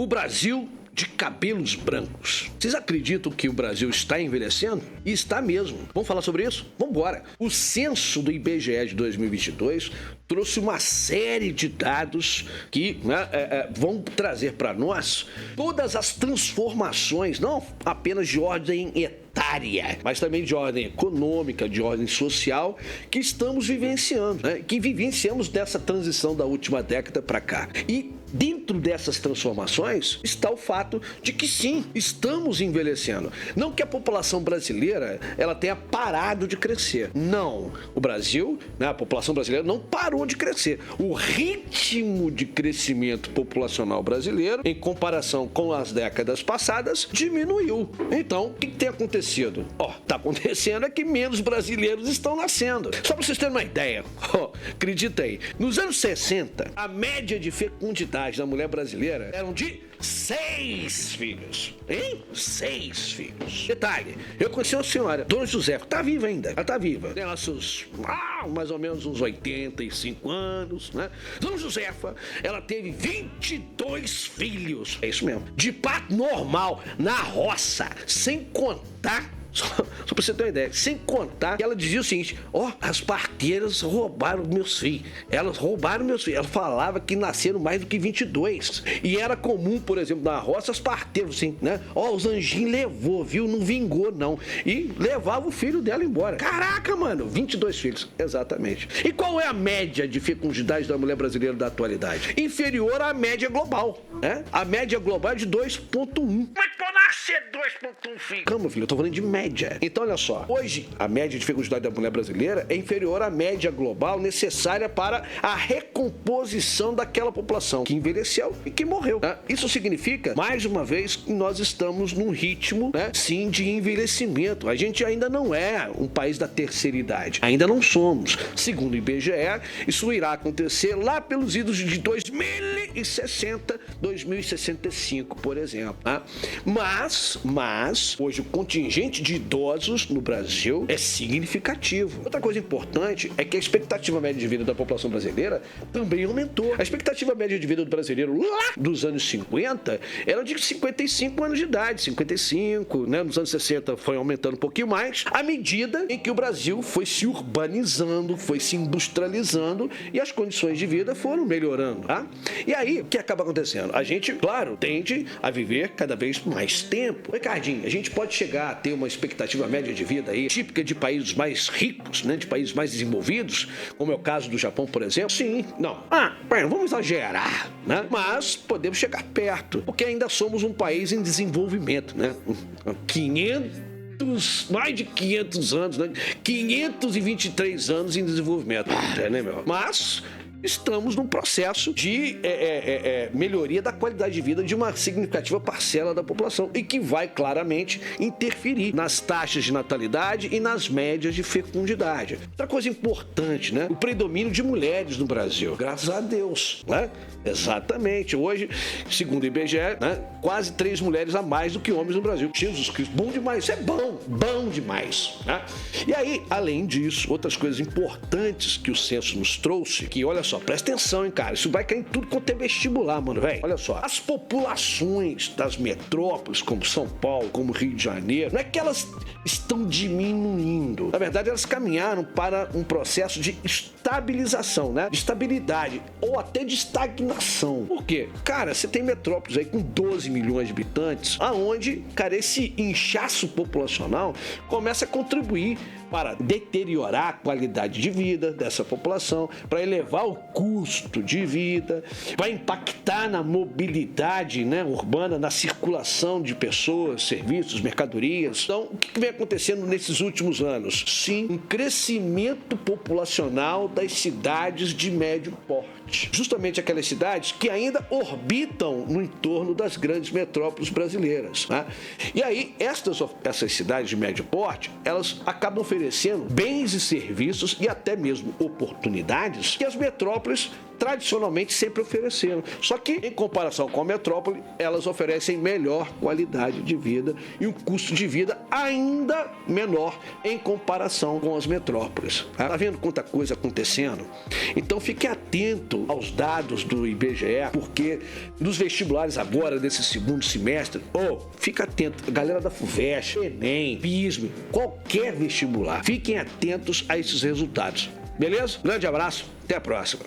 O Brasil de cabelos brancos. Vocês acreditam que o Brasil está envelhecendo? E está mesmo. Vamos falar sobre isso? Vamos embora. O censo do IBGE de 2022 trouxe uma série de dados que vão trazer para nós todas as transformações, não apenas de ordem etária, mas também de ordem econômica, de ordem social, que estamos vivenciando, né? Que vivenciamos dessa transição da última década para cá. E dentro dessas transformações está o fato de que sim, estamos envelhecendo. Não que a população brasileira ela tenha parado de crescer. Não. O Brasil, né, a população brasileira não parou de crescer. O ritmo de crescimento populacional brasileiro, em comparação com as décadas passadas, diminuiu. Então, o que tem acontecido? Está acontecendo é que menos brasileiros estão nascendo. Só para vocês terem uma ideia, acredita aí, nos anos 60, a média de fecundidade da mulher brasileira eram de 6 filhos. Hein? 6 filhos. Detalhe, eu conheci uma senhora, Dona Josefa, tá viva ainda, ela tá viva. Tem nossos, mais ou menos uns 85 anos, né? Dona Josefa, ela teve 22 filhos. É isso mesmo. De parto normal, na roça, sem contar... Só pra você ter uma ideia, sem contar que ela dizia o seguinte: as parteiras roubaram meus filhos. Elas roubaram meus filhos. Ela falava que nasceram mais do que 22. E era comum, por exemplo, na roça, as parteiras assim, né? Os anjinhos levou, viu? Não vingou, não. E levava o filho dela embora. Caraca, mano, 22 filhos. Exatamente. E qual é a média de fecundidade da mulher brasileira da atualidade? Inferior à média global, né? A média global é de 2,1. Mas pode nascer 2,1 filhos. Calma, filho, eu tô falando de média. Então, olha só, hoje a média de fecundidade da mulher brasileira é inferior à média global necessária para a recomposição daquela população que envelheceu e que morreu, né? Isso significa, mais uma vez, que nós estamos num ritmo, né, sim, de envelhecimento. A gente ainda não é um país da terceira idade. Ainda não somos. Segundo o IBGE, isso irá acontecer lá pelos idos de 2060, 2065, por exemplo, né? Mas, hoje o contingente de idosos no Brasil é significativo. Outra coisa importante é que a expectativa média de vida da população brasileira também aumentou. A expectativa média de vida do brasileiro lá dos anos 50 era de 55 anos de idade, 55, né? Nos anos 60 foi aumentando um pouquinho mais, à medida em que o Brasil foi se urbanizando, foi se industrializando e as condições de vida foram melhorando, tá? E aí, o que acaba acontecendo? A gente, claro, tende a viver cada vez mais tempo. Ricardinho, a gente pode chegar a ter uma expectativa média de vida aí, típica de países mais ricos, né, de países mais desenvolvidos, como é o caso do Japão, por exemplo? Sim, não. Vamos exagerar, né? Mas podemos chegar perto, porque ainda somos um país em desenvolvimento, né? Mais de 500 anos, né? 523 anos em desenvolvimento, né, meu? Mas estamos num processo de melhoria da qualidade de vida de uma significativa parcela da população e que vai claramente interferir nas taxas de natalidade e nas médias de fecundidade. Outra coisa importante, né? O predomínio de mulheres no Brasil. Graças a Deus, né? Exatamente. Hoje, segundo o IBGE, né, quase 3 mulheres a mais do que homens no Brasil. Jesus Cristo, bom demais. Isso é bom demais, né? E aí, além disso, outras coisas importantes que o censo nos trouxe, que olha só, presta atenção, hein, cara, isso vai cair em tudo quanto é vestibular, mano, velho. Olha só, as populações das metrópoles, como São Paulo, como Rio de Janeiro, não é que elas estão diminuindo. Na verdade, elas caminharam para um processo de estabilização, né? De estabilidade, ou até de estagnação. Por quê? Cara, você tem metrópoles aí com 12 milhões de habitantes, aonde, cara, esse inchaço populacional começa a contribuir para deteriorar a qualidade de vida dessa população, para elevar o custo de vida, vai impactar na mobilidade, né, urbana, na circulação de pessoas, serviços, mercadorias. Então, o que vem acontecendo nesses últimos anos? Sim, um crescimento populacional das cidades de médio porte. Justamente aquelas cidades que ainda orbitam no entorno das grandes metrópoles brasileiras, né? E aí, essas cidades de médio porte, elas acabam oferecendo bens e serviços e até mesmo oportunidades que as metrópoles tradicionalmente sempre ofereceram. Só que, em comparação com a metrópole, elas oferecem melhor qualidade de vida e um custo de vida ainda menor em comparação com as metrópoles. Tá vendo quanta coisa acontecendo? Então fique atento aos dados do IBGE, porque nos vestibulares agora, desse segundo semestre, fica atento, galera da FUVEST, ENEM, PISM, qualquer vestibular, fiquem atentos a esses resultados. Beleza? Grande abraço, até a próxima.